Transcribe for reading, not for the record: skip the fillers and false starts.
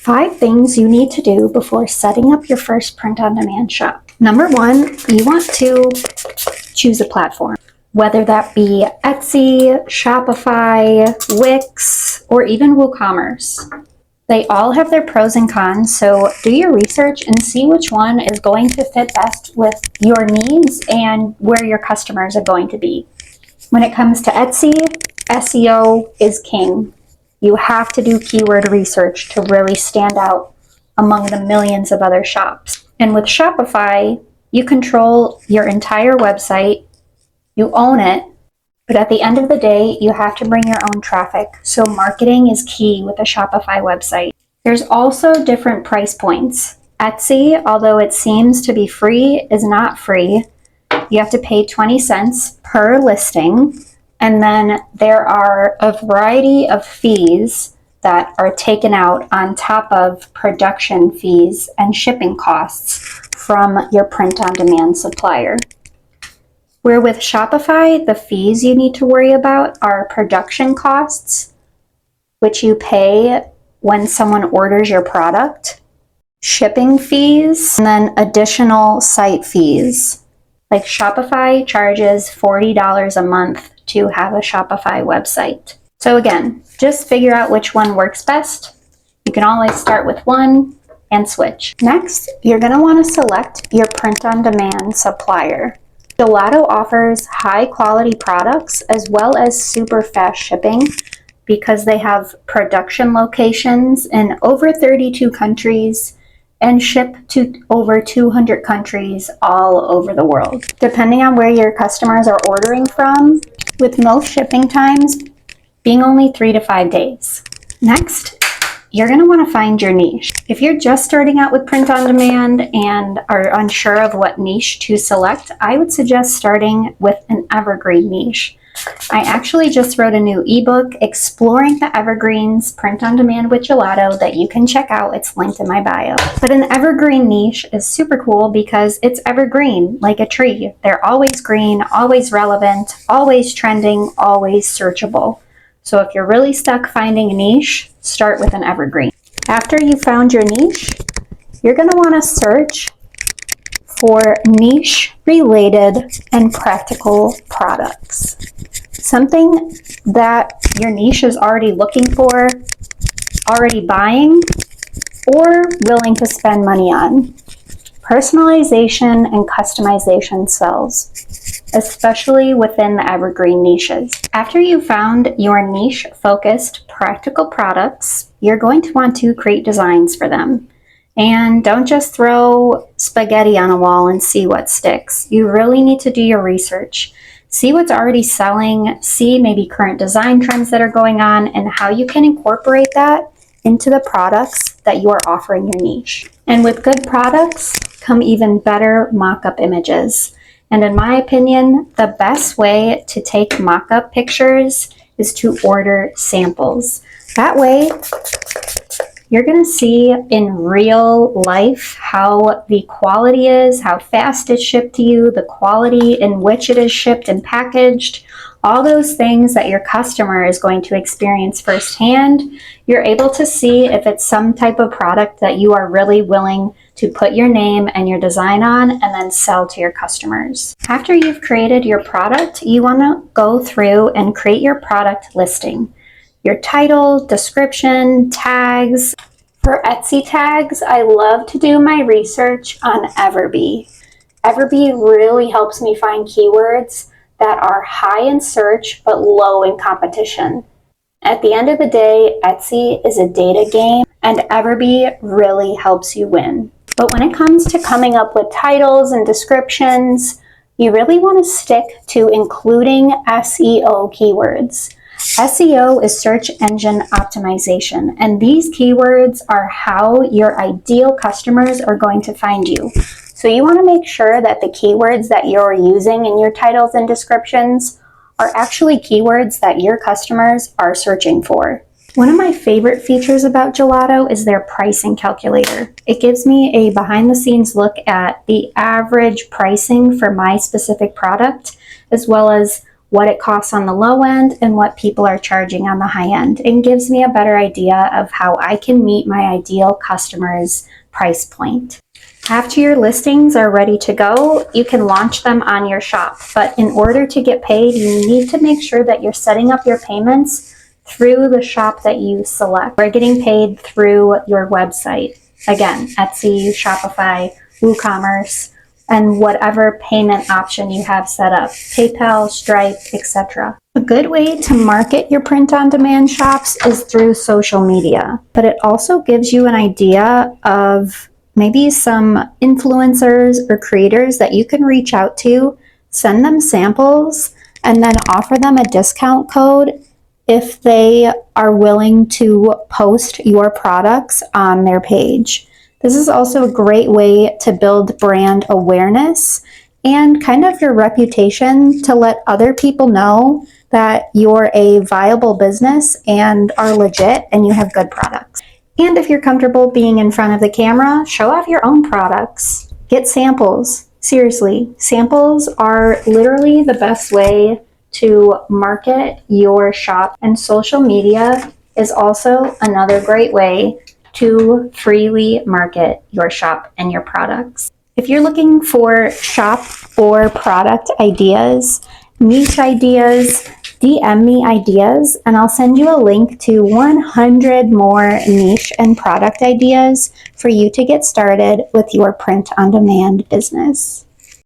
5 things you need to do before setting up your first print-on-demand shop. Number 1, you want to choose a platform, whether that be Etsy, Shopify, Wix, or even WooCommerce. They all have their pros and cons, so do your research and see which one is going to fit best with your needs and where your customers are going to be. When it comes to Etsy, SEO is king. You have to do keyword research to really stand out among the millions of other shops. And with Shopify, you control your entire website, you own it, but at the end of the day, you have to bring your own traffic. So marketing is key with a Shopify website. There's also different price points. Etsy, although it seems to be free, is not free. You have to pay 20 cents per listing. And then there are a variety of fees that are taken out on top of production fees and shipping costs from your print-on-demand supplier. Where with Shopify, the fees you need to worry about are production costs, which you pay when someone orders your product, shipping fees, and then additional site fees. Like Shopify charges $40 a month to have a Shopify website. So again, just figure out which one works best. You can always start with one and switch. Next, you're going to want to select your print-on-demand supplier. Gelato offers high quality products as well as super fast shipping because they have production locations in over 32 countries and ship to over 200 countries all over the world. Depending on where your customers are ordering from, with most shipping times being only 3 to 5 days. Next, you're going to want to find your niche. If you're just starting out with print on demand and are unsure of what niche to select, I would suggest starting with an evergreen niche. I actually just wrote a new ebook exploring the evergreens print on demand with Gelato that you can check out. It's linked in my bio. But an evergreen niche is super cool because it's evergreen, like a tree. They're always green, always relevant, always trending, always searchable. So if you're really stuck finding a niche, start with an evergreen. After you found your niche, you're going to want to search for niche-related and practical products. Something that your niche is already looking for, already buying, or willing to spend money on. Personalization and customization sells, especially within the evergreen niches. After you've found your niche-focused practical products, you're going to want to create designs for them. And don't just throw spaghetti on a wall and see what sticks. You really need to do your research. See what's already selling, see maybe current design trends that are going on, and how you can incorporate that into the products that you are offering your niche. And with good products come even better mock-up images. And in my opinion, the best way to take mock-up pictures is to order samples. That way, you're going to see in real life how the quality is, how fast it's shipped to you, the quality in which it is shipped and packaged, all those things that your customer is going to experience firsthand. You're able to see if it's some type of product that you are really willing to put your name and your design on and then sell to your customers. After you've created your product, you want to go through and create your product listing. Your title, description, tags. For Etsy tags, I love to do my research on Everbee. Everbee really helps me find keywords that are high in search but low in competition. At the end of the day, Etsy is a data game and Everbee really helps you win. But when it comes to coming up with titles and descriptions, you really want to stick to including SEO keywords. SEO is search engine optimization, and these keywords are how your ideal customers are going to find you. So you want to make sure that the keywords that you're using in your titles and descriptions are actually keywords that your customers are searching for. One of my favorite features about Gelato is their pricing calculator. It gives me a behind-the-scenes look at the average pricing for my specific product, as well as what it costs on the low end and what people are charging on the high end, and gives me a better idea of how I can meet my ideal customer's price point. After your listings are ready to go, you can launch them on your shop. But in order to get paid, you need to make sure that you're setting up your payments through the shop that you select. We're getting paid through your website. Again, Etsy, Shopify, WooCommerce, and whatever payment option you have set up, PayPal, Stripe, etc. A good way to market your print-on-demand shops is through social media, but it also gives you an idea of maybe some influencers or creators that you can reach out to, send them samples, and then offer them a discount code if they are willing to post your products on their page. This is also a great way to build brand awareness and kind of your reputation, to let other people know that you're a viable business and are legit and you have good products. And if you're comfortable being in front of the camera, show off your own products. Get samples. Seriously, samples are literally the best way to market your shop, and social media is also another great way to freely market your shop and your products. If you're looking for shop or product ideas, niche ideas, DM me ideas and I'll send you a link to 100 more niche and product ideas for you to get started with your print-on-demand business.